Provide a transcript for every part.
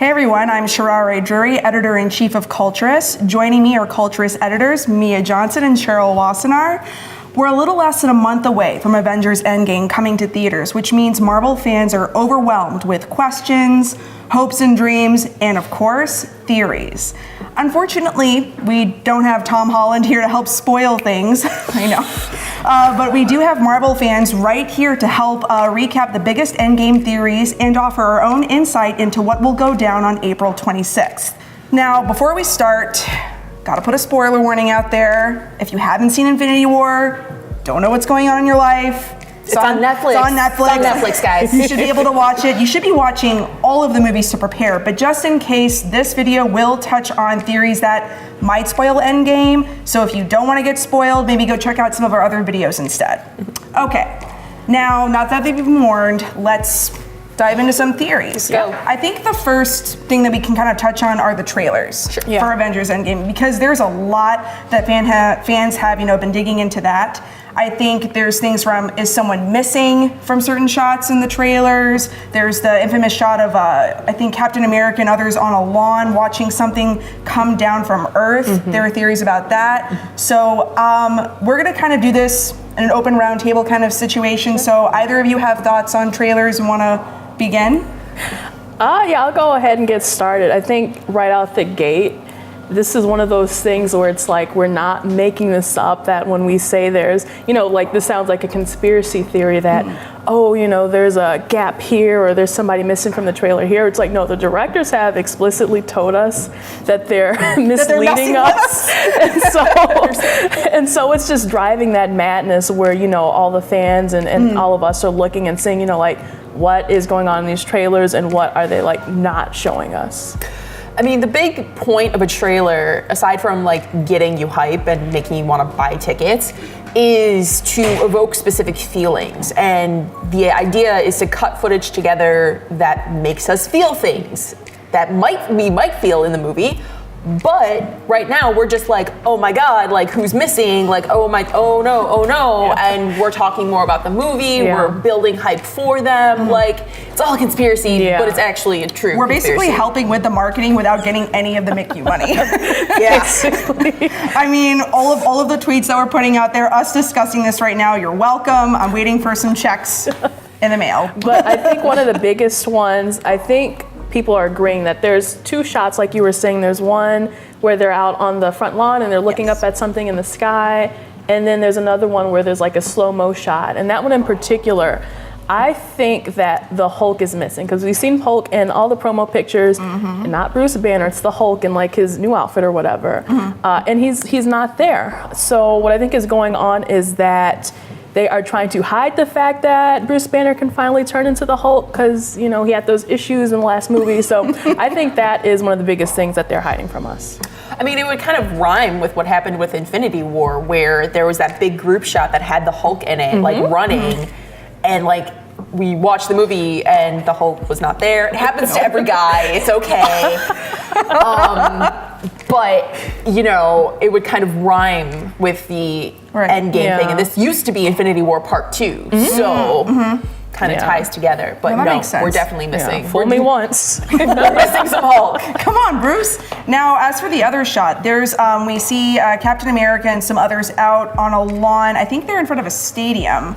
Hey everyone, I'm Sharareh Drury, Editor-in-Chief of Culturist. Joining me are Culturist editors Mia Johnson and Cheryl Wassenaar. We're a little less than a month away from Avengers Endgame coming to theaters, which means Marvel fans are overwhelmed with questions, hopes and dreams, and of course, theories. Unfortunately, we don't have Tom Holland here to help spoil things, I know. But we do have Marvel fans right here to help recap the biggest Endgame theories and offer our own insight into what will go down on April 26th. Now, before we start, gotta put a spoiler warning out there. If you haven't seen Infinity War, don't know what's going on in your life, It's on Netflix. It's on Netflix. It's on Netflix, guys. You should be able to watch it. You should be watching all of the movies to prepare, but just in case, this video will touch on theories that might spoil Endgame, so if you don't want to get spoiled, maybe go check out some of our other videos instead. Okay, now that they've been warned, let's dive into some theories. Go. I think the first thing that we can kind of touch on are the trailers for Avengers Endgame, because there's a lot that fans have, been digging into that. I think there's things from, is someone missing from certain shots in the trailers? There's the infamous shot of, I think, Captain America and others on a lawn watching something come down from Earth. Mm-hmm. There are theories about that. So we're gonna kind of do this in an open round table kind of situation. So either of you have thoughts on trailers and wanna begin? Yeah, I'll go ahead and get started. I think right out the gate, this is one of those things where it's like we're not making this up, that when we say there's, like this sounds like a conspiracy theory that, there's a gap here or there's somebody missing from the trailer here. It's like, no, the directors have explicitly told us that they're misleading us. And so it's just driving that madness where, all the fans and all of us are looking and saying, what is going on in these trailers and what are they not showing us? I mean, the big point of a trailer, aside from getting you hype and making you want to buy tickets, is to evoke specific feelings. And the idea is to cut footage together that makes us feel things that we might feel in the movie. But right now we're just like, oh my God, who's missing? Oh no. Yeah. And we're talking more about the movie. Yeah. We're building hype for them. It's all a conspiracy, but it's actually a true We're conspiracy. basically helping with the marketing without getting any of the Mickey money. Yeah. I mean, all of the tweets that we're putting out there, us discussing this right now, you're welcome. I'm waiting for some checks in the mail. But I think one of the biggest ones, people are agreeing that there's two shots, like you were saying. There's one where they're out on the front lawn and they're looking up at something in the sky, and then there's another one where there's a slow-mo shot. And that one in particular, I think that the Hulk is missing, because we've seen Hulk in all the promo pictures, and not Bruce Banner. It's the Hulk in his new outfit or whatever, and he's not there. So what I think is going on is that they are trying to hide the fact that Bruce Banner can finally turn into the Hulk, because, he had those issues in the last movie. So I think that is one of the biggest things that they're hiding from us. I mean, it would kind of rhyme with what happened with Infinity War, where there was that big group shot that had the Hulk in it, running, and we watched the movie and the Hulk was not there. It happens to every guy. It's okay. But, it would kind of rhyme with the Endgame thing. And this used to be Infinity War Part 2. So kind of ties together. But no, we're definitely missing. Yeah, fool me once. We're missing some Hulk. Come on, Bruce. Now, as for the other shot, there's we see Captain America and some others out on a lawn. I think they're in front of a stadium.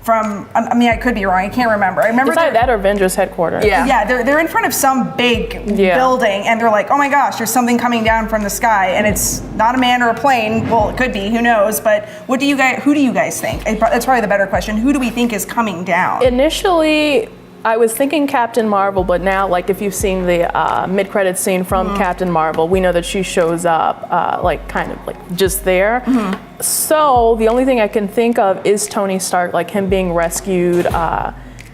I could be wrong. I can't remember. I remember it's either that or Avengers headquarters. Yeah, they're in front of some big building, and they're like, oh my gosh, there's something coming down from the sky, and it's not a man or a plane. Well, it could be. Who knows? But who do you guys think? That's probably the better question. Who do we think is coming down? Initially, I was thinking Captain Marvel, but now, if you've seen the mid-credits scene from Captain Marvel, we know that she shows up, just there. So the only thing I can think of is Tony Stark, him being rescued,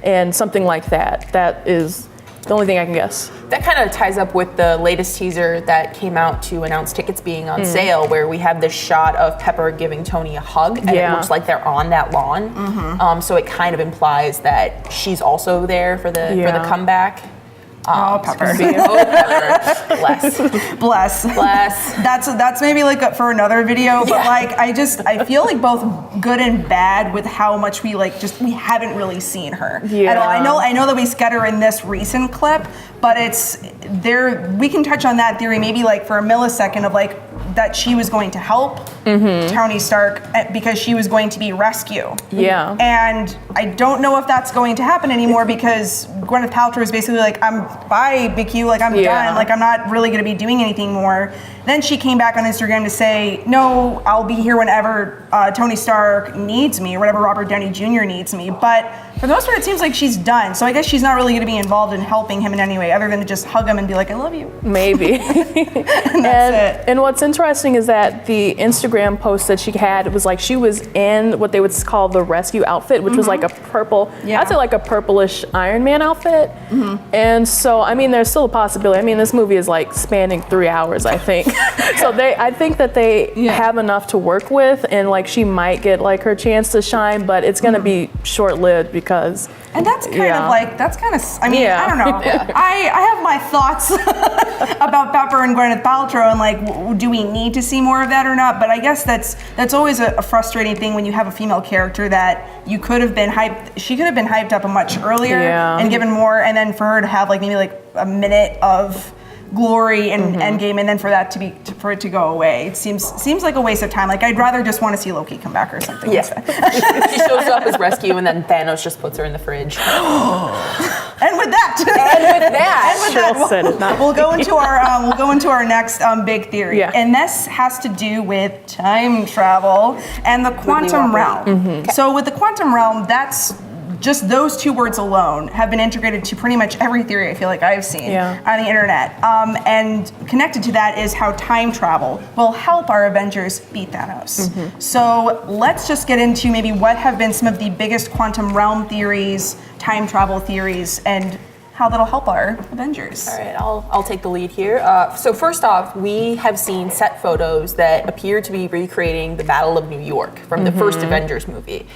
and something like that. That is the only thing I can guess. That kind of ties up with the latest teaser that came out to announce tickets being on sale, where we have this shot of Pepper giving Tony a hug, and it looks like they're on that lawn. So it kind of implies that she's also there for the comeback. Pepper. Pepper. Bless. That's maybe for another video, but I feel both good and bad with how much we haven't really seen her at all. I know that we get her in this recent clip, but it's there. We can touch on that theory maybe like for a millisecond of like that she was going to help Tony Stark because she was going to be rescue. Yeah. And I don't know if that's going to happen anymore because Gwyneth Paltrow is basically like, bye, Big Q, like I'm done, like I'm not really going to be doing anything more. Then she came back on Instagram to say, no, I'll be here whenever Tony Stark needs me or whenever Robert Downey Jr. needs me. But for the most part, it seems like she's done. So I guess she's not really going to be involved in helping him in any way other than to just hug him and be like, I love you. Maybe. And that's it. And what's interesting is that the Instagram post that she had was like she was in what they would call the rescue outfit, which was like a purple, I'd say like a purplish Iron Man outfit. And so, I mean, there's still a possibility. I mean, this movie is like spanning 3 hours, I think. So I think that they have enough to work with, and like she might get like her chance to shine, but it's gonna be short-lived because. And that's kind of like, I mean, I don't know. I have my thoughts about Pepper and Gwyneth Paltrow and like, do we need to see more of that or not? But I guess that's always a frustrating thing when you have a female character that you could have been she could have been hyped up a much earlier and given more, and then for her to have like maybe like a minute of glory in Endgame, and then for it to go away, it seems like a waste of time. Like I'd rather just want to see Loki come back or something. She shows up as rescue, and then Thanos just puts her in the fridge. And with that, we'll go into our next big theory, and this has to do with time travel and the quantum realm. So with the quantum realm, that's just those two words alone have been integrated to pretty much every theory I feel like I've seen on the internet. And connected to that is how time travel will help our Avengers beat Thanos. So let's just get into maybe what have been some of the biggest quantum realm theories, time travel theories, and how that'll help our Avengers. All right, I'll take the lead here. So first off, we have seen set photos that appear to be recreating the Battle of New York from the first Avengers movie.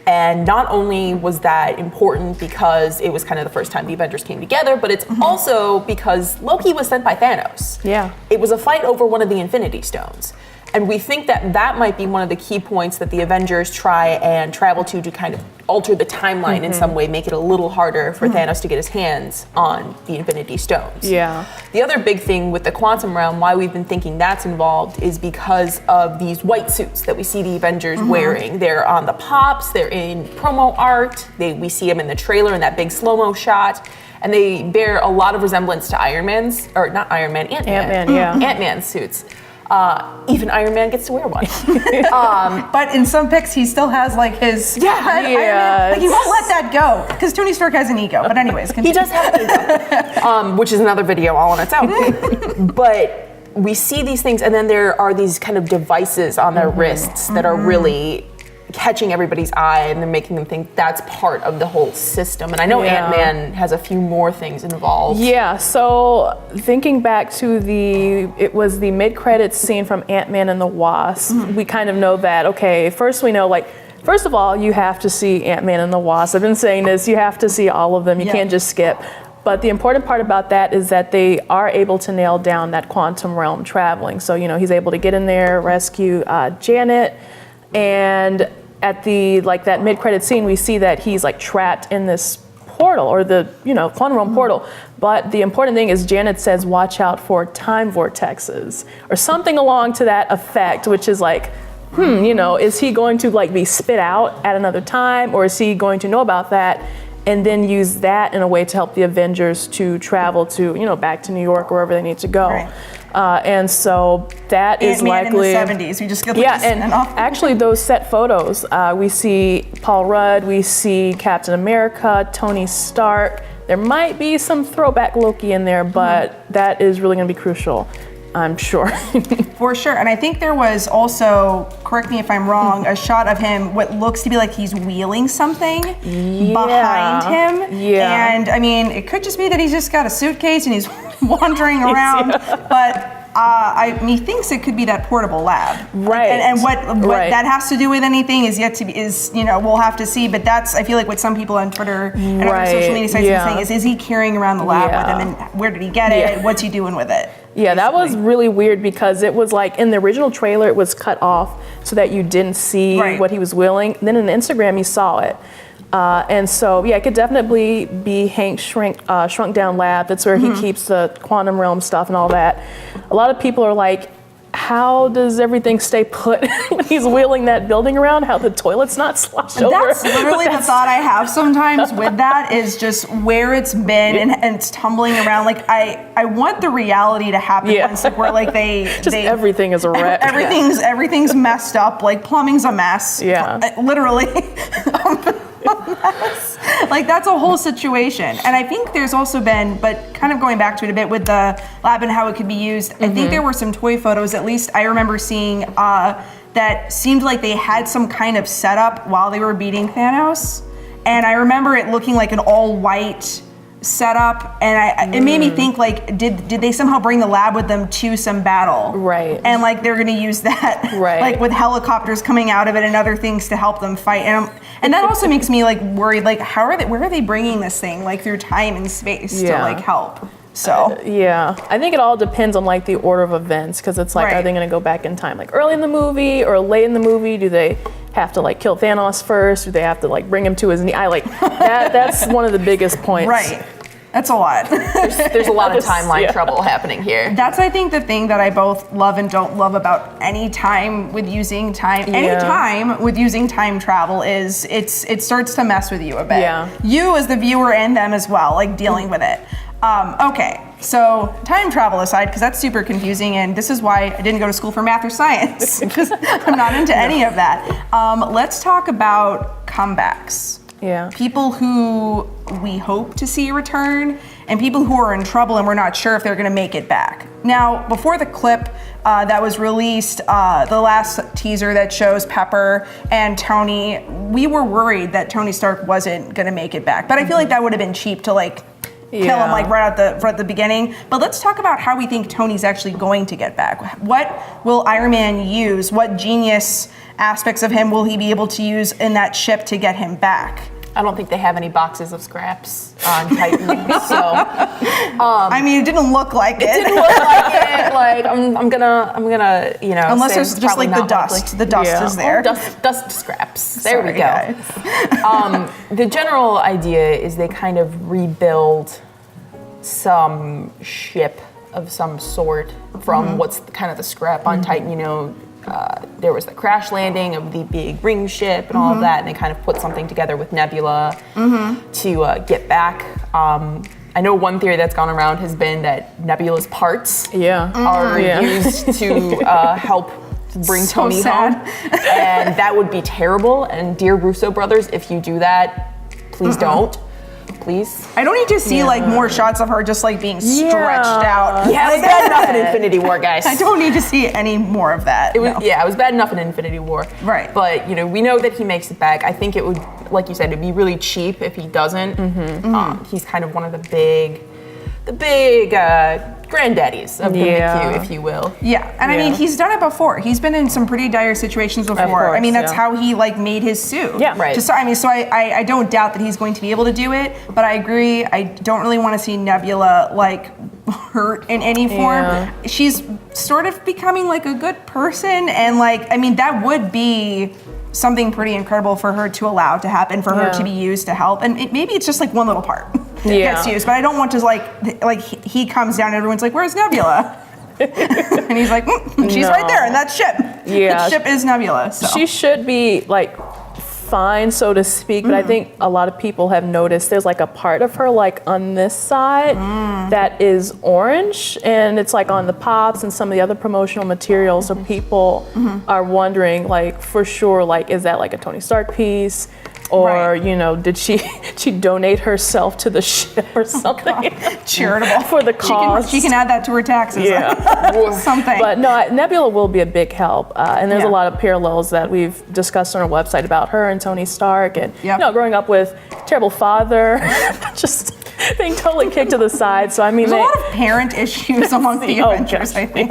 And not only was that important because it was kind of the first time the Avengers came together, but it's also because Loki was sent by Thanos. It was a fight over one of the Infinity Stones. And we think that that might be one of the key points that the Avengers try and travel to kind of alter the timeline in some way, make it a little harder for Thanos to get his hands on the Infinity Stones. The other big thing with the quantum realm, why we've been thinking that's involved, is because of these white suits that we see the Avengers wearing. They're on the pops, they're in promo art, we see them in the trailer in that big slow-mo shot, and they bear a lot of resemblance to Ant-Man, Ant-Man suits. Even Iron Man gets to wear one. But in some pics, he still has like his Iron Man. Like he won't let that go because Tony Stark has an ego. But anyways, continue. He does have an ego, which is another video all on its own. But we see these things, and then there are these kind of devices on their wrists that are really catching everybody's eye, and they're making them think that's part of the whole system. And I know Ant-Man has a few more things involved. So thinking back to it was the mid-credits scene from Ant-Man and the Wasp, we kind of know that, okay, first we know first of all, you have to see Ant-Man and the Wasp. I've been saying this, you have to see all of them, you can't just skip. But the important part about that is that they are able to nail down that quantum realm traveling. So, he's able to get in there, rescue Janet, and at that mid-credit scene, we see that he's like trapped in this portal, or the quantum realm portal. But the important thing is Janet says, watch out for time vortexes, or something along to that effect, which is like, is he going to like be spit out at another time, or is he going to know about that and then use that in a way to help the Avengers to travel to, back to New York, wherever they need to go. And so that is likely in the 70s. We just get actually those set photos, we see Paul Rudd, we see Captain America, Tony Stark. There might be some throwback Loki in there, but that is really going to be crucial, I'm sure. For sure. And I think there was also, correct me if I'm wrong, a shot of him, what looks to be like he's wheeling something behind him. And I mean, it could just be that he's just got a suitcase and he's wandering around, but methinks it could be that portable lab. And what that has to do with anything is we'll have to see, but that's, I feel like what some people on Twitter and other social media sites are saying is he carrying around the lab with him, and where did he get it? What's he doing with it? That was really weird because it was like in the original trailer, it was cut off so that you didn't see what he was wheeling. Then in the Instagram, you saw it. And so, yeah, it could definitely be Hank's shrunk down lab. That's where he keeps the quantum realm stuff and all that. A lot of people are like, how does everything stay put when he's wheeling that building around? How the toilet's not sloshed over? That's literally the thought I have sometimes with that, is just where it's been and it's tumbling around. Like I want the reality to happen once, like where like they everything is a wreck. Everything's messed up. Like plumbing's a mess. Yeah. Literally. Like that's a whole situation. And I think there's also been, but kind of going back to it a bit with the lab and how it could be used, I think there were some toy photos, at least I remember seeing, that seemed like they had some kind of setup while they were beating Thanos. And I remember it looking like an all white setup, and it made me think, like, did they somehow bring the lab with them to some battle? Right. And like they're gonna use that, right, like with helicopters coming out of it and other things to help them fight. And that also makes me like worried, like where are they bringing this thing, like through time and space to like help? So yeah, I think it all depends on like the order of events, because it's like, are they going to go back in time like early in the movie or late in the movie? Do they have to like kill Thanos first? Do they have to like bring him to his knee? That's one of the biggest points. Right. That's a lot. There's a lot of timeline trouble happening here. That's, I think, the thing that I both love and don't love about any time with using time travel is it starts to mess with you a bit. Yeah. You as the viewer and them as well, like dealing with it. Okay, so time travel aside, because that's super confusing, and this is why I didn't go to school for math or science, because I'm not into any of that. Let's talk about comebacks. Yeah. People who we hope to see return, and people who are in trouble and we're not sure if they're gonna make it back. Now, before the clip that was released, the last teaser that shows Pepper and Tony, we were worried that Tony Stark wasn't gonna make it back. But I feel like that would have been cheap to like kill him like right at the beginning. But let's talk about how we think Tony's actually going to get back. What will Iron Man use? What genius aspects of him will he be able to use in that ship to get him back? I don't think they have any boxes of scraps on Titan, so. I mean, it didn't look like it. It didn't look like it. Like I'm gonna, you know. Unless say there's just like the dust. The dust is there. Dust scraps. There we go. Guys. The general idea is they kind of rebuild some ship of some sort from what's kind of the scrap on Titan. You know, there was the crash landing of the big ring ship and all of that, and they kind of put something together with Nebula to get back. I know one theory that's gone around has been that Nebula's parts are used to help bring Tony home, and that would be terrible. And dear Russo brothers, if you do that, please don't. Please. I don't need to see like more shots of her just like being stretched out. Yeah, it was bad enough in Infinity War, guys. I don't need to see any more of that. It was bad enough in Infinity War. Right. But you know, we know that he makes it back. I think it would, like you said, it'd be really cheap if he doesn't. He's kind of one of the big granddaddies of the MCU, if you will. Yeah, and I mean, he's done it before. He's been in some pretty dire situations before. Course, I mean, that's how he like made his suit. Yeah, right. So I don't doubt that he's going to be able to do it, but I agree. I don't really want to see Nebula like hurt in any form. Yeah. She's sort of becoming like a good person, and like, I mean, that would be something pretty incredible for her to allow to happen, for her to be used to help. And maybe it's just like one little part that gets used, but I don't want to like he comes down and everyone's like, where's Nebula? And he's like, she's right there in that ship. Yeah. That ship is Nebula. So. She should be like fine, so to speak, but I think a lot of people have noticed there's like a part of her like on this side that is orange, and it's like on the pops and some of the other promotional materials, so people are wondering like for sure, like, is that like a Tony Stark piece? Or, you know, did she donate herself to the ship or something? Charitable. For the cause. She can add that to her taxes. Yeah. Something. But no, Nebula will be a big help. And there's a lot of parallels that we've discussed on our website about her and Tony Stark. And, you know, growing up with terrible father, just being totally kicked to the side. So, I mean, there's a lot of parent issues among the Avengers, I think.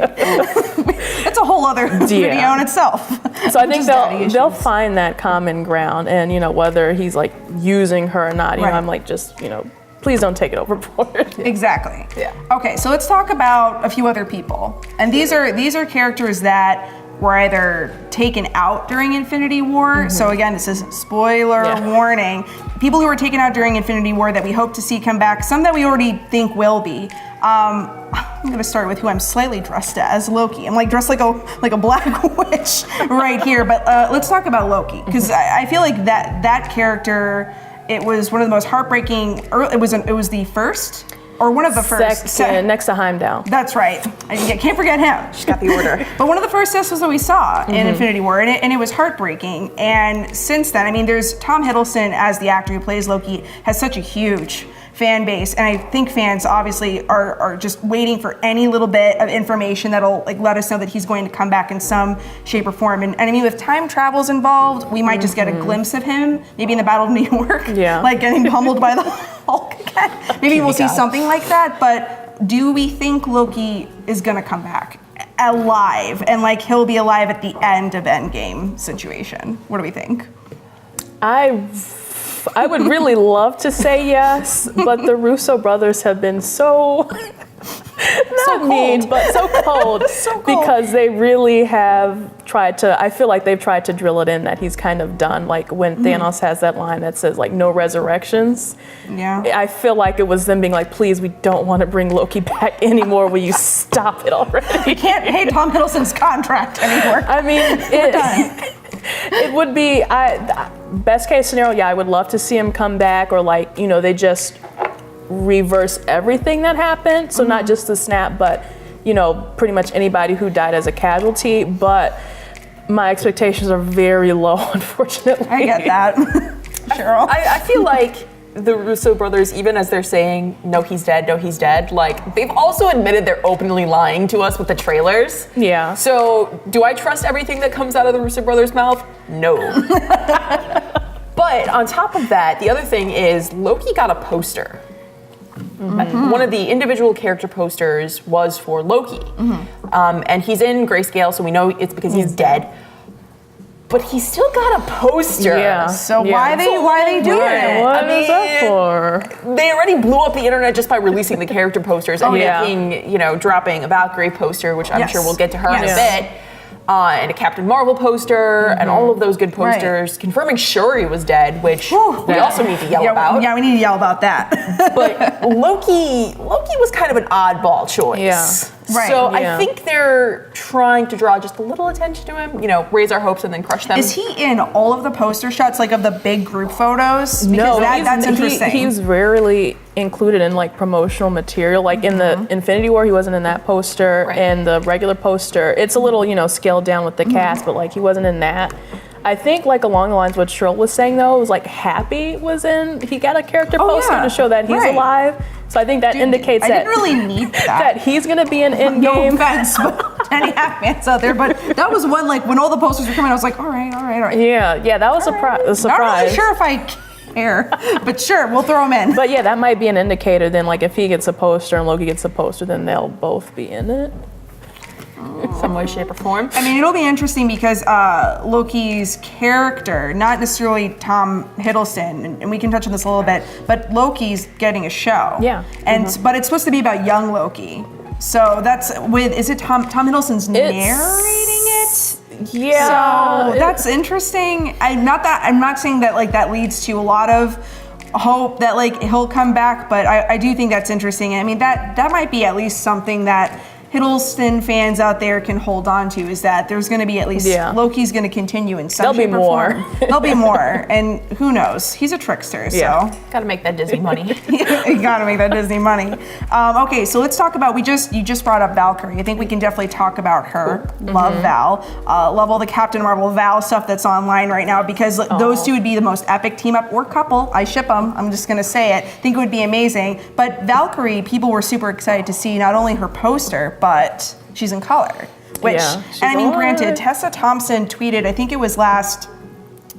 That's a whole other video in itself. So I think they'll find that common ground, and you know, whether he's like using her or not, you know, I'm like, just, you know, please don't take it overboard. Exactly. Yeah. Okay, so let's talk about a few other people, and these are characters that were either taken out during Infinity War. So again, this is spoiler warning. People who were taken out during Infinity War that we hope to see come back, some that we already think will be. I'm gonna start with who I'm slightly dressed as, Loki. I'm like dressed like a black witch right here, but let's talk about Loki, because I feel like that character, it was one of the most heartbreaking, it was the first, or one of the first. Second, next to Heimdall. That's right. I can't forget him. She's got the order. But one of the first deaths that we saw in Infinity War, and it was heartbreaking. And since then, I mean, there's Tom Hiddleston as the actor who plays Loki, has such a huge fan base, and I think fans obviously are just waiting for any little bit of information that'll like let us know that he's going to come back in some shape or form. And I mean, with time travels involved, we might just get a glimpse of him, maybe in the Battle of New York, like getting pummeled by the Hulk again. Maybe we'll see something like that. But do we think Loki is gonna come back alive, and like he'll be alive at the end of Endgame situation? What do we think? I would really love to say yes, but the Russo brothers have been so mean, but so cold, because they really have tried to, I feel like they've tried to drill it in that he's kind of done. Like when Thanos has that line that says like no resurrections. Yeah. I feel like it was them being like, please, we don't want to bring Loki back anymore. Will you stop it already? We can't pay Tom Hiddleston's contract anymore. I mean, it would be, best case scenario, I would love to see him come back, or like, you know, they just reverse everything that happened. So not just the snap, but, you know, pretty much anybody who died as a casualty. But my expectations are very low, unfortunately. I get that. Cheryl? I feel like the Russo brothers, even as they're saying, no, he's dead, like, they've also admitted they're openly lying to us with the trailers. Yeah. So, do I trust everything that comes out of the Russo brothers' mouth? No. But on top of that, the other thing is Loki got a poster. One of the individual character posters was for Loki. And he's in grayscale, so we know it's because he's dead. But he's still got a poster. Yeah. So why are they doing it? What is that for? They already blew up the internet just by releasing the character posters and making, you know, dropping a Valkyrie poster, which I'm sure we'll get to her in a bit. And a Captain Marvel poster, and all of those good posters, confirming Shuri was dead, which we also need to yell about. Yeah, we need to yell about that. But Loki was kind of an oddball choice. Yeah. Right. So I think they're trying to draw just a little attention to him, you know, raise our hopes and then crush them. Is he in all of the poster shots, like of the big group photos? Because No, that's interesting. He's rarely included in like promotional material. Like in the Infinity War, he wasn't in that poster, and the regular poster, it's a little, you know, scaled down with the cast, but like he wasn't in that. I think like along the lines what Cheryl was saying though, was like Happy was in, he got a character poster to show that he's alive. So I think that indicates I that didn't really need that. that he's gonna be in Endgame. No offense, but any half-fans out there, but that was one, like when all the posters were coming, I was like, all right. Yeah, that was a surprise. Not really sure if I care, but sure, we'll throw him in. But yeah, that might be an indicator then, like if he gets a poster and Loki gets a poster, then they'll both be in it. Some way, shape, or form. I mean, it'll be interesting because Loki's character, not necessarily Tom Hiddleston, and we can touch on this a little bit, but Loki's getting a show. Yeah. And but it's supposed to be about young Loki. So that's is it Tom Hiddleston's narrating it? Yeah. So that's interesting. I'm not saying that like that leads to a lot of hope that like he'll come back, but I do think that's interesting. I mean that might be at least something that Hiddleston fans out there can hold on to, is that there's going to be at least Loki's going to continue in some shape or form. There'll be more, and who knows? He's a trickster, so gotta make that Disney money. You gotta make that Disney money. Okay, so let's talk about. You just brought up Valkyrie. I think we can definitely talk about her. Love Val. Love all the Captain Marvel Val stuff that's online right now, because those two would be the most epic team up or couple. I ship them. I'm just gonna say it. I think it would be amazing. But Valkyrie, people were super excited to see not only her poster, but she's in color. Which, and I mean, granted, Tessa Thompson tweeted, I think it was last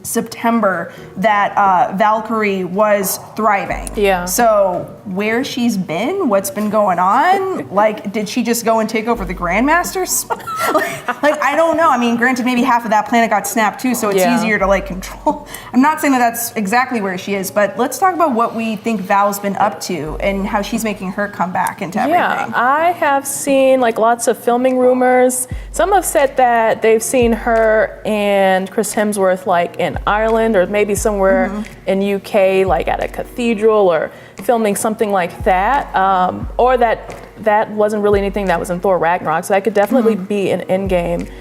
September, that Valkyrie was thriving. Yeah. So where she's been, what's been going on. Like, did she just go and take over the Grandmasters? like, I don't know. I mean, granted, maybe half of that planet got snapped too, so it's easier to like control. I'm not saying that that's exactly where she is, but let's talk about what we think Val's been up to and how she's making her come back into everything. Yeah, I have seen like lots of filming rumors. Some have said that they've seen her and Chris Hemsworth like in Ireland or maybe somewhere in UK, like at a cathedral or filming something like that, or that wasn't really anything that was in Thor Ragnarok, so that could definitely be an Endgame.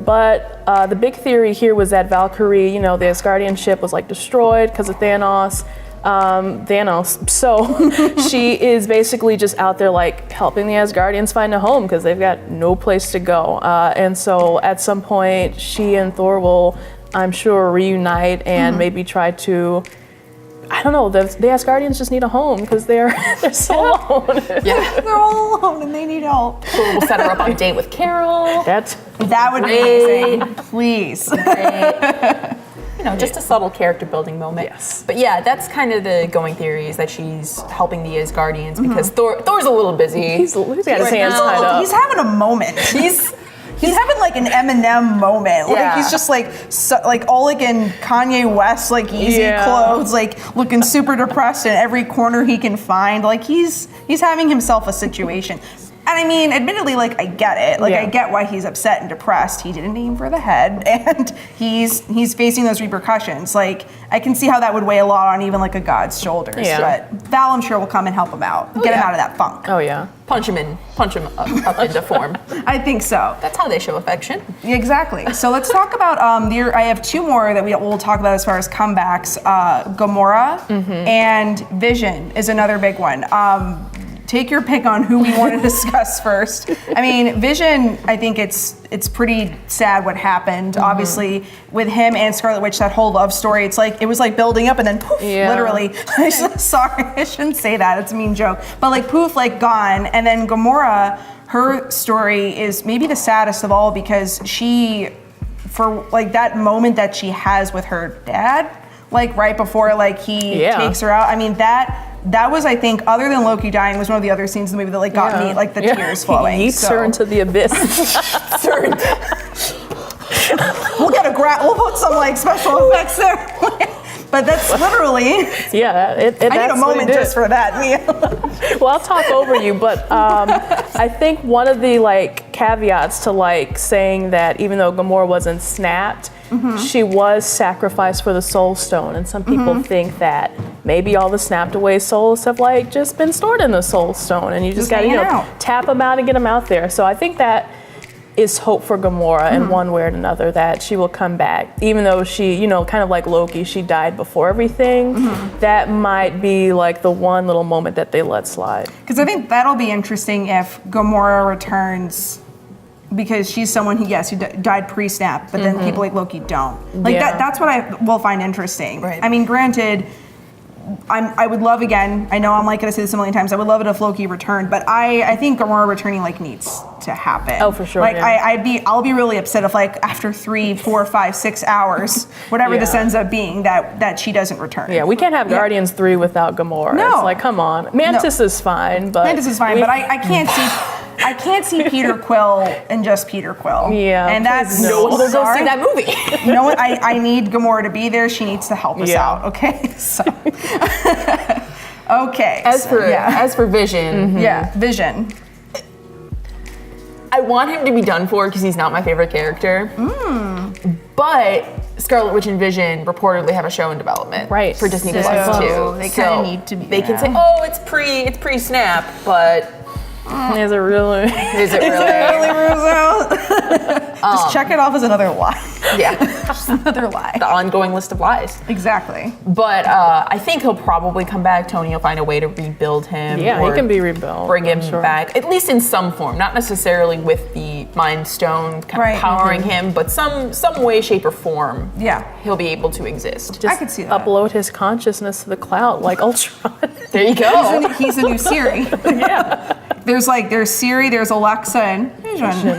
But the big theory here was that Valkyrie, the Asgardian ship was like destroyed because of Thanos. So she is basically just out there like helping the Asgardians find a home because they've got no place to go. And so at some point, she and Thor will, I'm sure, reunite and maybe try to. I don't know. The Asgardians just need a home because they're so alone. Yeah, They're all alone and they need help. we'll set her up on a date with Carol. That would be amazing. Please. Just a subtle character building moment. Yes. But yeah, that's kind of the going theory, is that she's helping the Asgardians because Thor's a little busy. He's got his hands tied up. He's having a moment. He's having like an Eminem moment. Like he's just like all like in Kanye West, like easy clothes, like looking super depressed in every corner he can find. Like he's having himself a situation. And I mean, admittedly, like I get it. Like I get why he's upset and depressed. He didn't aim for the head, and he's facing those repercussions. Like I can see how that would weigh a lot on even like a god's shoulders. Yeah. But Val, I'm sure, will come and help him out, get him out of that funk. Oh yeah. Punch him up into form. I think so. That's how they show affection. Exactly. So let's talk about I have two more that we'll talk about as far as comebacks. Gamora and Vision is another big one. Take your pick on who we want to discuss first. I mean, Vision, I think it's pretty sad what happened. Obviously, with him and Scarlet Witch, that whole love story, it was like building up and then poof, literally. Sorry, I shouldn't say that. It's a mean joke. But like poof, like gone. And then Gamora, her story is maybe the saddest of all because for like that moment that she has with her dad, like right before like he takes her out. I mean, that was, I think, other than Loki dying, was one of the other scenes in the movie that like got me like the tears flowing. He yeets her into the abyss. We'll put some like special effects there. But that's literally. I need a moment just for that, Mia. Well, I'll talk over you, but I think one of the like caveats to like saying that even though Gamora wasn't snapped, she was sacrificed for the Soul Stone, and some people think that maybe all the snapped away souls have like just been stored in the Soul Stone, and you just got to tap them out and get them out there. So I think that is hope for Gamora in one way or another, that she will come back, even though she, kind of like Loki, she died before everything. That might be like the one little moment that they let slide. Because I think that'll be interesting if Gamora returns, because she's someone who died pre-snap, but then people like Loki don't. Like that's what I will find interesting. Right. I mean, granted, I would love, again, I know I'm like going to say this a million times, I would love it if Loki returned, but I think Gamora returning like needs to happen. Oh, for sure. Like I'll be really upset if like after 3, 4, 5, 6 hours, whatever this ends up being, that she doesn't return. Yeah, we can't have Guardians 3 without Gamora. No. It's like, come on. Mantis is fine, but but I can't see Peter Quill and just Peter Quill. Yeah, and that's No one will go see that movie. I need Gamora to be there. She needs to help us out. Okay, so okay. As for Vision, Vision. I want him to be done for because he's not my favorite character. But Scarlet Witch and Vision reportedly have a show in development for Disney Plus too. They kind of need to be. They can say, "Oh, it's pre-snap," but is it really? Is it really? Just check it off as another lie. Yeah, just another lie. The ongoing list of lies. Exactly. But I think he'll probably come back. Tony will find a way to rebuild him. Yeah, he can be rebuilt. Bring him back, at least in some form, not necessarily with the Mind Stone kind of powering him, but some way, shape, or form. Yeah, he'll be able to exist. I could see that. Upload his consciousness to the cloud like Ultron. There you go. He's a new Siri. There's Siri, there's Alexa, and Vision.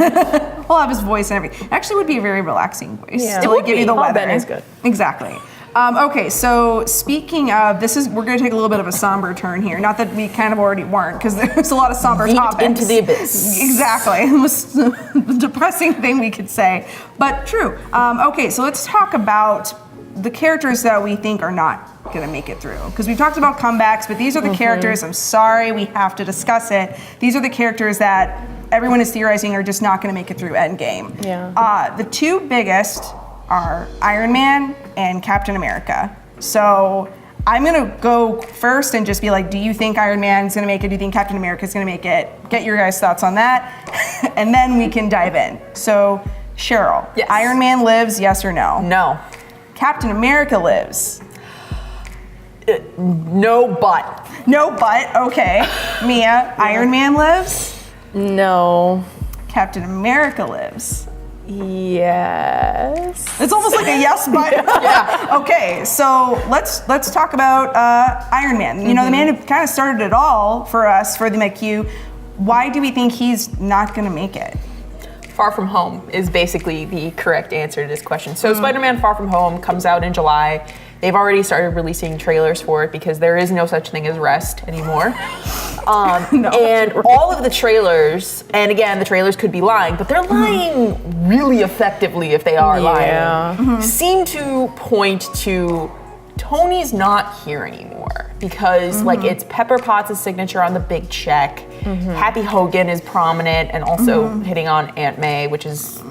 He'll have his voice and everything. Actually, would be a very relaxing voice. Yeah. It would give you the weather. Benny's good. Exactly. Okay, so speaking of, we're going to take a little bit of a somber turn here. Not that we kind of already weren't, because there's a lot of somber topics. Into the abyss. Exactly. It was the depressing thing we could say, but true. Okay, so let's talk about the characters that we think are not going to make it through. Because we've talked about comebacks, but these are the characters, I'm sorry, we have to discuss it. These are the characters that everyone is theorizing are just not going to make it through Endgame. Yeah. The two biggest are Iron Man and Captain America. So I'm gonna go first and just be like, do you think Iron Man's gonna make it? Do you think Captain America's gonna make it? Get your guys' thoughts on that, and then we can dive in. So Cheryl, yes. Iron Man lives, yes or no? No. Captain America lives. No, but. No, but, okay. Mia, Iron Man lives? No. Captain America lives. Yes. It's almost like a yes, but. Yeah. Okay, so let's talk about Iron Man. You know, the man who kind of started it all for us, for the McHugh. Why do we think he's not going to make it? Far From Home is basically the correct answer to this question. So Spider-Man Far From Home comes out in July. They've already started releasing trailers for it because there is no such thing as rest anymore. And all of the trailers, and again, the trailers could be lying, but they're lying really effectively if they are lying, seem to point to Tony's not here anymore because like it's Pepper Potts' signature on the big check. Happy Hogan is prominent and also hitting on Aunt May, which is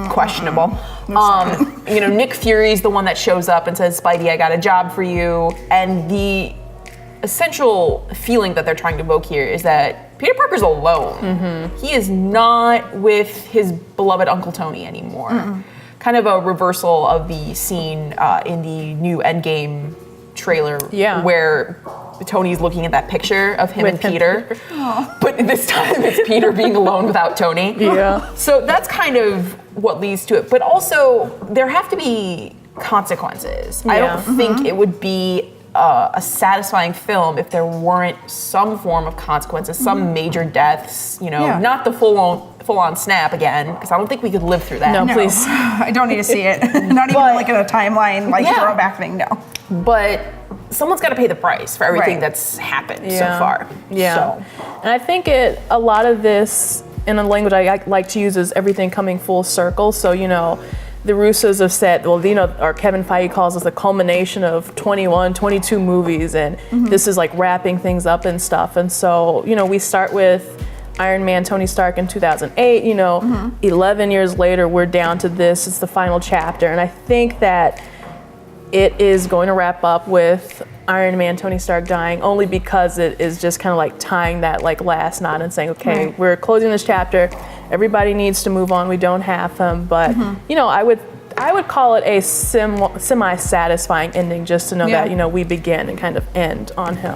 questionable. You know, Nick Fury's the one that shows up and says, Spidey, I got a job for you. And the essential feeling that they're trying to evoke here is that Peter Parker's alone. He is not with his beloved Uncle Tony anymore. Kind of a reversal of the scene in the new Endgame trailer where Tony's looking at that picture of him and Peter. But this time it's Peter being alone without Tony. So that's kind of what leads to it. But also, there have to be consequences. I don't think it would be a satisfying film if there weren't some form of consequences, some major deaths, you know, not the full-on snap again, because I don't think we could live through that. No, please. I don't need to see it. Not even like in a timeline, like throwback thing, no. But someone's got to pay the price for everything that's happened so far. So. And I think a lot of this, in a language I like to use, is everything coming full circle. So, you know, the Russos have said, well, you know, or Kevin Feige calls this a culmination of 21, 22 movies, and this is like wrapping things up and stuff. And so, you know, we start with Iron Man, Tony Stark in 2008, you know, 11 years later, we're down to this. It's the final chapter. And I think that it is going to wrap up with Iron Man, Tony Stark dying, only because it is just kind of like tying that like last knot and saying, okay, we're closing this chapter. Everybody needs to move on. We don't have him. But, you know, I would call it a semi-satisfying ending, just to know that, you know, we begin and kind of end on him.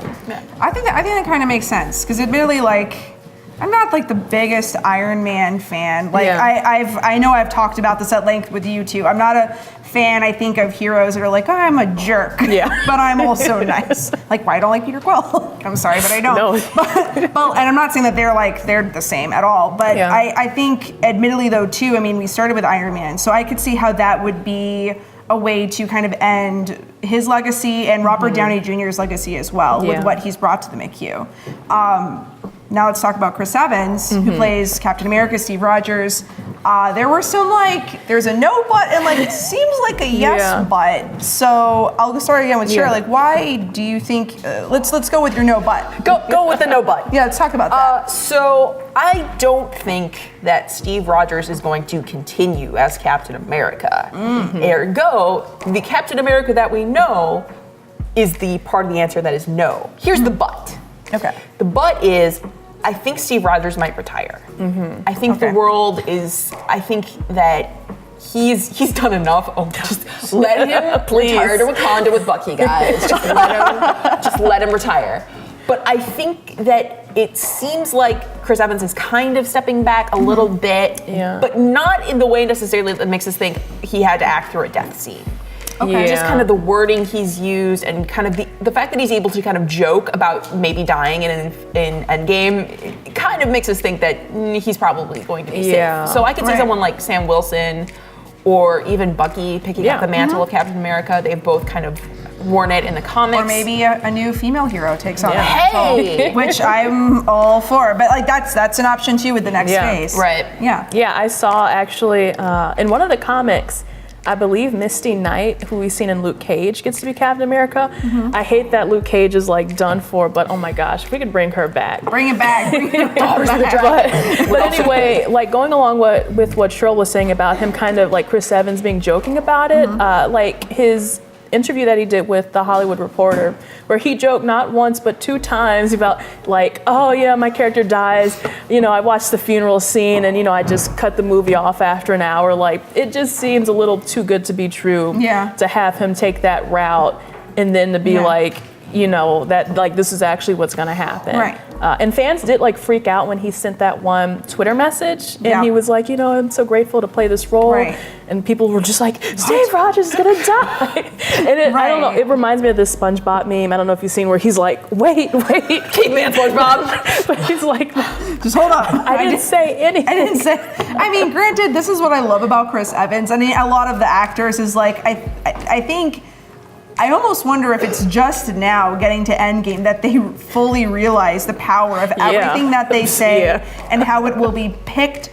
I think that kind of makes sense, because admittedly, like, I'm not like the biggest Iron Man fan. Like I know I've talked about this at length with you too. I'm not a fan, I think, of heroes that are like, oh, I'm a jerk. But I'm also nice. Like, why I don't like Peter Quill? I'm sorry, but I don't. But and I'm not saying that they're the same at all. But I think, admittedly though too, I mean, we started with Iron Man, so I could see how that would be a way to kind of end his legacy and Robert Downey Jr.'s legacy as well, with what he's brought to the McHugh. Now let's talk about Chris Evans, who plays Captain America, Steve Rogers. There were some there's a no but and it seems like a yes but. So I'll start again with Cheryl. Like, why do you think? Let's go with your no but. Go with the no but. Yeah, let's talk about that. So I don't think that Steve Rogers is going to continue as Captain America. Ergo, the Captain America that we know is the part of the answer that is no. Here's the but. Okay. The but is, I think Steve Rogers might retire. I think the world is, I think that he's done enough. Oh, just let him retire to Wakanda with Bucky, guys. Just let him retire. But I think that it seems like Chris Evans is kind of stepping back a little bit, but not in the way necessarily that makes us think he had to act through a death scene. Just kind of the wording he's used and kind of the fact that he's able to kind of joke about maybe dying in Endgame, it kind of makes us think that he's probably going to be safe. So I could see someone like Sam Wilson or even Bucky picking up the mantle of Captain America. They've both kind of worn it in the comics. Or maybe a new female hero takes on Hey! which I'm all for. But like that's an option too with the next phase. Right. Yeah. Yeah, I saw actually in one of the comics, I believe Misty Knight, who we've seen in Luke Cage, gets to be Captain America. I hate that Luke Cage is like done for, but oh my gosh, if we could bring her back. Bring it back. Bring it back. But anyway, like going along with what Cheryl was saying about him kind of like Chris Evans being joking about it, like his interview that he did with The Hollywood Reporter, where he joked not once but 2 times about like, oh yeah, my character dies, I watched the funeral scene and I just cut the movie off after an hour. Like, it just seems a little too good to be true to have him take that route and then to be like, that like this is actually what's gonna happen. Right. And fans did like freak out when he sent that one Twitter message and he was like, I'm so grateful to play this role. Right. And people were just like, Steve Rogers is gonna die. And I don't know, it reminds me of this SpongeBob meme. I don't know if you've seen where he's like, wait, Caveman SpongeBob. but he's like, just hold up. I didn't say anything. I didn't say. I mean, granted, this is what I love about Chris Evans. I mean, a lot of the actors is like, I think. I almost wonder if it's just now getting to Endgame that they fully realize the power of everything that they say and how it will be picked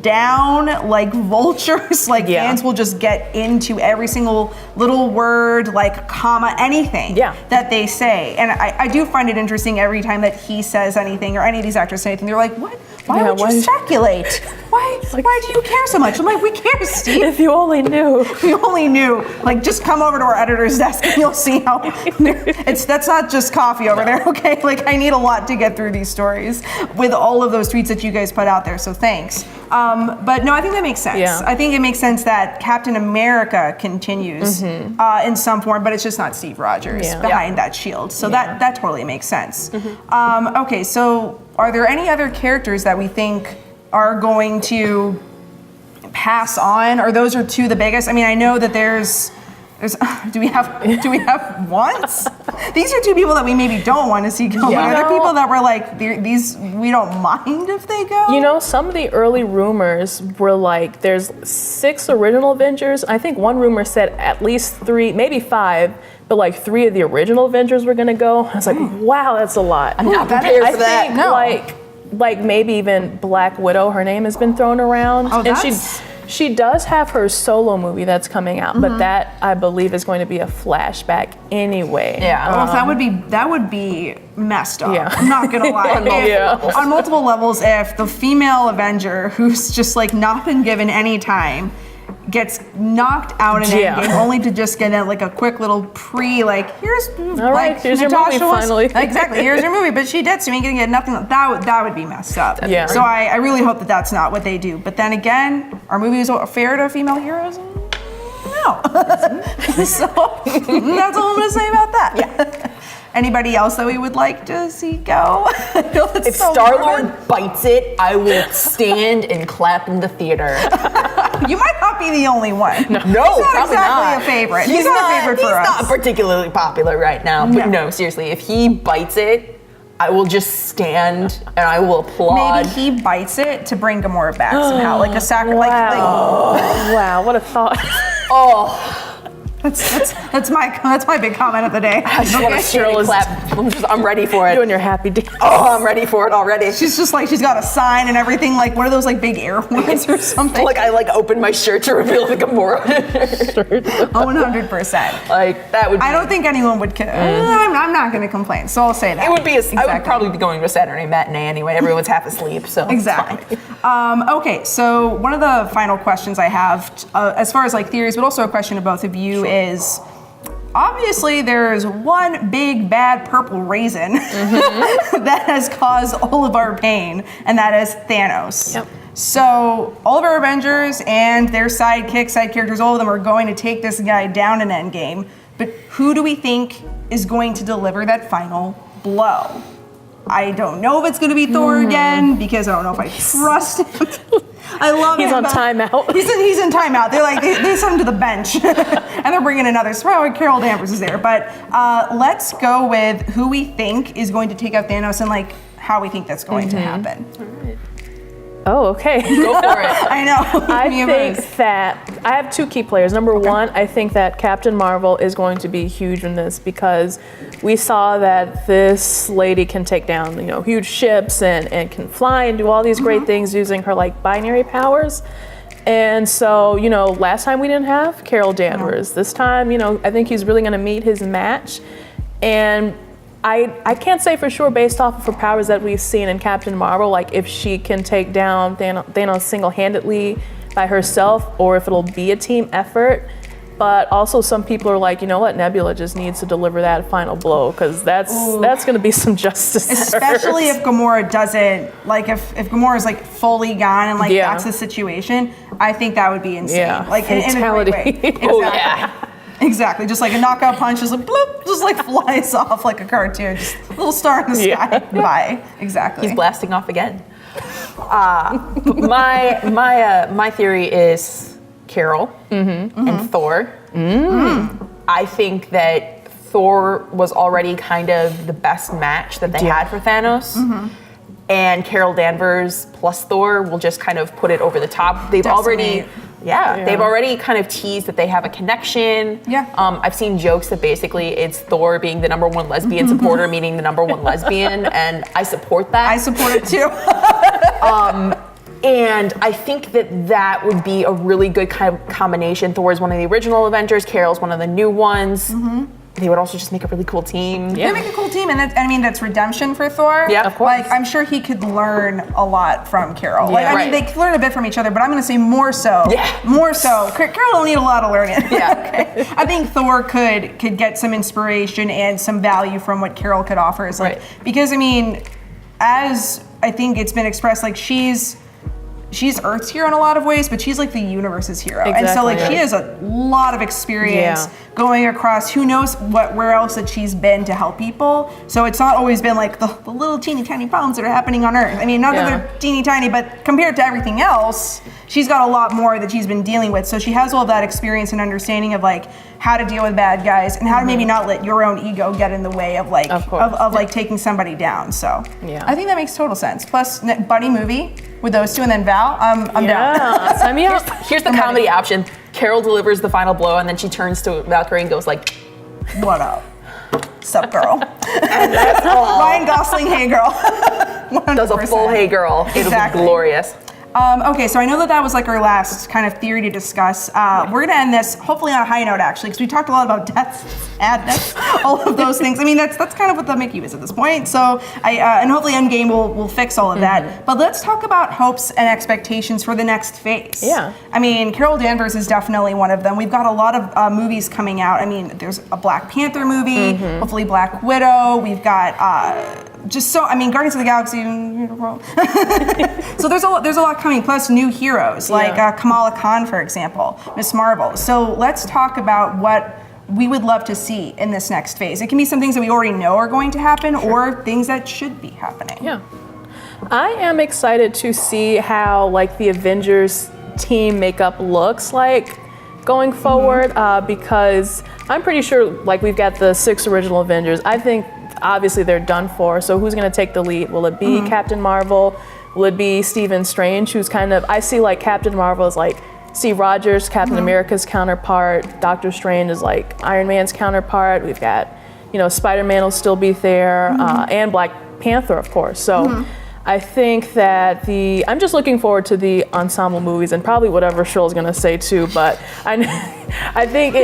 down like vultures. Like fans will just get into every single little word, like comma, anything that they say. And I do find it interesting every time that he says anything or any of these actors say anything. They're like, what? Why would you speculate? Why do you care so much? I'm like, we care, Steve. If you only knew. If you only knew. Like, just come over to our editor's desk and you'll see how that's not just coffee over there, okay? Like, I need a lot to get through these stories with all of those tweets that you guys put out there, so thanks. But no, I think that makes sense. Yeah. I think it makes sense that Captain America continues in some form, but it's just not Steve Rogers behind that shield. So that totally makes sense. Okay, so are there any other characters that we think are going to pass on, or those are 2 the biggest? I mean, I know that there's do we have once? These are 2 people that we maybe don't want to see go. But are there people that were like, these we don't mind if they go? Some of the early rumors were like, there's 6 original Avengers. I think one rumor said at least 3, maybe 5, but like 3 of the original Avengers were gonna go. I was like, wow, that's a lot. I'm not prepared for that. I think like maybe even Black Widow, her name has been thrown around. Oh, and she does have her solo movie that's coming out, but that I believe is going to be a flashback anyway. Yeah. Well, that would be messed up. Yeah. I'm not gonna lie. On multiple levels, if the female Avenger who's just like not been given any time gets knocked out in Endgame only to just get like a quick little here's here's your Natasha movie finally. Exactly, here's your movie, but she did, so you ain't gonna get nothing. That would be messed up. Yeah. So I really hope that that's not what they do. But then again, are movies fair to female heroes? No. So that's all I'm gonna say about that. Yeah. Anybody else that we would like to see go? If Star-Lord bites it, I will stand and clap in the theater. You might not be the only one. No, he's not probably exactly not. a favorite. He's not a favorite for us. He's not particularly popular right now. But no, seriously, if he bites it, I will just stand and I will applaud. Maybe he bites it to bring Gamora back somehow, like a sacrifice. Wow, what a thought. That's my big comment of the day. I just want to Cheryl clap. I'm ready for it. Doing your happy dance. Oh, I'm ready for it already. She's just like, she's got a sign and everything, like one of those like big air horns or something. Like I opened my shirt to reveal the Gamora shirt. 100%. Like that would be, I don't think anyone would. I'm not going to complain, so I'll say that. It would be. I would probably be going to a Saturday matinee anyway. Everyone's half asleep, so exactly. Okay, so one of the final questions I have, as far as like theories, but also a question to both of you is. Obviously, there's one big bad purple raisin that has caused all of our pain, and that is Thanos. Yep. So all of our Avengers and their side characters, all of them are going to take this guy down in Endgame. But who do we think is going to deliver that final blow? I don't know if it's going to be Thor again, because I don't know if I trust him. I love He's him. on timeout. He's in timeout. They're like, they sent him to the bench. And they're bringing another. So Carol Danvers is there. But let's go with who we think is going to take out Thanos and like how we think that's going to happen. Oh, okay. Go for it. I know. I Me think first. that I have 2 key players. Number one, I think that Captain Marvel is going to be huge in this because we saw that this lady can take down, huge ships and can fly and do all these great things using her like binary powers. And so, last time we didn't have Carol Danvers. This time, I think he's really going to meet his match. And I can't say for sure based off of her powers that we've seen in Captain Marvel, like if she can take down Thanos single-handedly by herself or if it'll be a team effort. But also some people are like, Nebula just needs to deliver that final blow because that's going to be some justice. Especially if Gamora doesn't, like if Gamora's like fully gone and like that's the situation, I think that would be insane. Yeah. Like in a great way. Exactly. Oh, yeah. Exactly, just like a knockout punch, just like bloop, just like flies off like a cartoon, just a little star in the sky. Bye. Exactly. He's blasting off again. My theory is Carol and Thor. I think that Thor was already kind of the best match that they had for Thanos. And Carol Danvers plus Thor will just kind of put it over the top. They've already kind of teased that they have a connection. Yeah. I've seen jokes that basically it's Thor being the #1 lesbian supporter, meaning the #1 lesbian, and I support that. I support it too. And I think that would be a really good kind of combination. Thor is one of the original Avengers, Carol's one of the new ones. They would also just make a really cool team. They make a cool team, and that's redemption for Thor. Yeah, of course. Like, I'm sure he could learn a lot from Carol. Like, I mean, they could learn a bit from each other, but I'm going to say more so. Yeah. More so. Carol don't need a lot of learning. Yeah. Okay. I think Thor could get some inspiration and some value from what Carol could offer. Because, I mean, as I think it's been expressed, like, she's Earth's hero in a lot of ways, but she's like the universe's hero. Exactly. And so like she has a lot of experience going across who knows where else that she's been to help people. So it's not always been like the little teeny tiny problems that are happening on Earth. I mean, not that they're teeny tiny, but compared to everything else, she's got a lot more that she's been dealing with. So she has all that experience and understanding of like how to deal with bad guys and how to maybe not let your own ego get in the way of like of like taking somebody down. So I think that makes total sense. Plus buddy movie with those two and then Val, I'm down. Sign me up. Here's the comedy option. Carol delivers the final blow and then she turns to Valkyrie and goes like, "What up? Sup, girl?" And that's all. Ryan Gosling, hey girl. 100%. Does a full hey girl. It'll be glorious. Okay, so I know that was like our last kind of theory to discuss. We're gonna end this hopefully on a high note actually, because we talked a lot about deaths, sadness, all of those things. I mean, that's kind of what the Mickey is at this point. So and hopefully Endgame will fix all of that. But let's talk about hopes and expectations for the next phase. Yeah. I mean, Carol Danvers is definitely one of them. We've got a lot of movies coming out. I mean, there's a Black Panther movie, hopefully Black Widow. We've got Guardians of the Galaxy. So there's a lot coming. Plus new heroes like Kamala Khan, for example, Ms. Marvel. So let's talk about what we would love to see in this next phase. It can be some things that we already know are going to happen or things that should be happening. Yeah. I am excited to see how like the Avengers team makeup looks like going forward because I'm pretty sure like we've got the 6 original Avengers. I think obviously they're done for. So who's going to take the lead? Will it be Captain Marvel? Will it be Stephen Strange, who's kind of, I see like Captain Marvel as like Steve Rogers, Captain America's counterpart. Doctor Strange is like Iron Man's counterpart. We've got, Spider-Man will still be there, and Black Panther, of course. So I think that I'm just looking forward to the ensemble movies and probably whatever Cheryl's gonna say too, but I think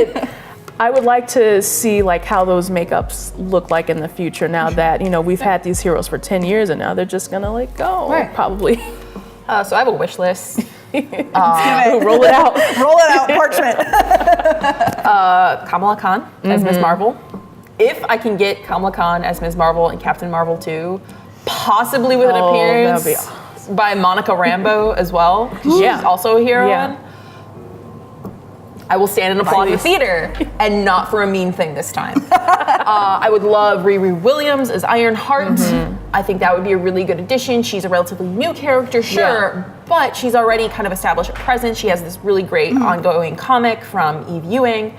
I would like to see like how those makeups look like in the future now that, we've had these heroes for 10 years and now they're just gonna like go, probably. So I have a wish list. Roll it out. Roll it out, parchment. Kamala Khan as Ms. Marvel. If I can get Kamala Khan as Ms. Marvel and Captain Marvel too, possibly with an appearance that'd be awesome. by Monica Rambeau as well. She's also a heroine. I will stand and applaud in the theater, and not for a mean thing this time. I would love Riri Williams as Ironheart. I think that would be a really good addition. She's a relatively new character, but she's already kind of established a presence. She has this really great ongoing comic from Eve Ewing.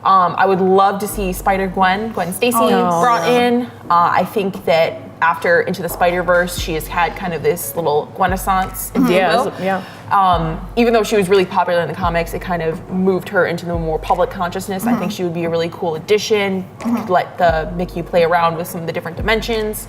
I would love to see Spider-Gwen Stacy brought in. I think that after Into the Spider-Verse, she has had kind of this little renaissance, if you will. Even though she was really popular in the comics, it kind of moved her into the more public consciousness. I think she would be a really cool addition. Could let the Mickey play around with some of the different dimensions.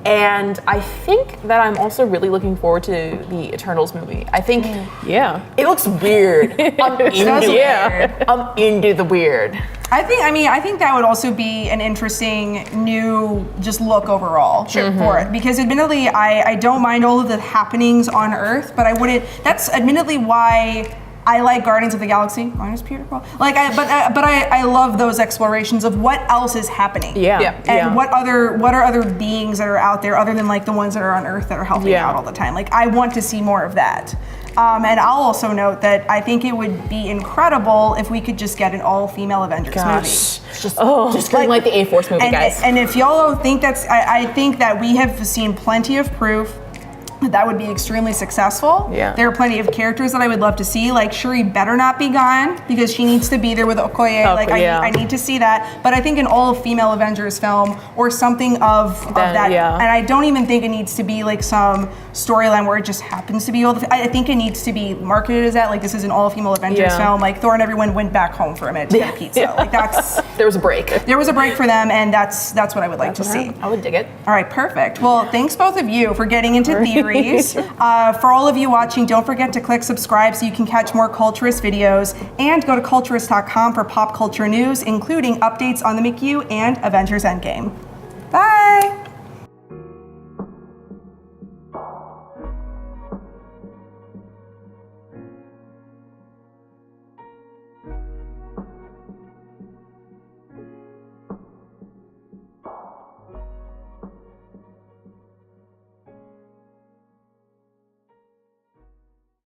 And I think that I'm also really looking forward to the Eternals movie. I think it looks weird. I'm into it. I'm into the weird. I think that would also be an interesting new just look overall for it. Because admittedly, I don't mind all of the happenings on Earth, but I wouldn't. That's admittedly why I like Guardians of the Galaxy. Minus Peter Quill. Like, I love those explorations of what else is happening. And what are other beings that are out there other than like the ones that are on Earth that are helping out all the time. Like, I want to see more of that. And I'll also note that I think it would be incredible if we could just get an all-female Avengers movie. Just like the A-Force movie, guys. And if y'all don't think I think that we have seen plenty of proof that would be extremely successful. There are plenty of characters that I would love to see. Like, Shuri better not be gone because she needs to be there with Okoye. I need to see that. But I think an all-female Avengers film or something of that. And I don't even think it needs to be like some storyline where it just happens to be all the. I think it needs to be marketed as that. Like, this is an all-female Avengers film. Like, Thor and everyone went back home for a minute to get pizza. Like, that's. There was a break. There was a break for them, and that's what I would like to see. I would dig it. All right, perfect. Well, thanks both of you for getting into theory. For all of you watching, don't forget to click subscribe so you can catch more Culturist videos, and go to culturist.com for pop culture news, including updates on the MCU and Avengers Endgame.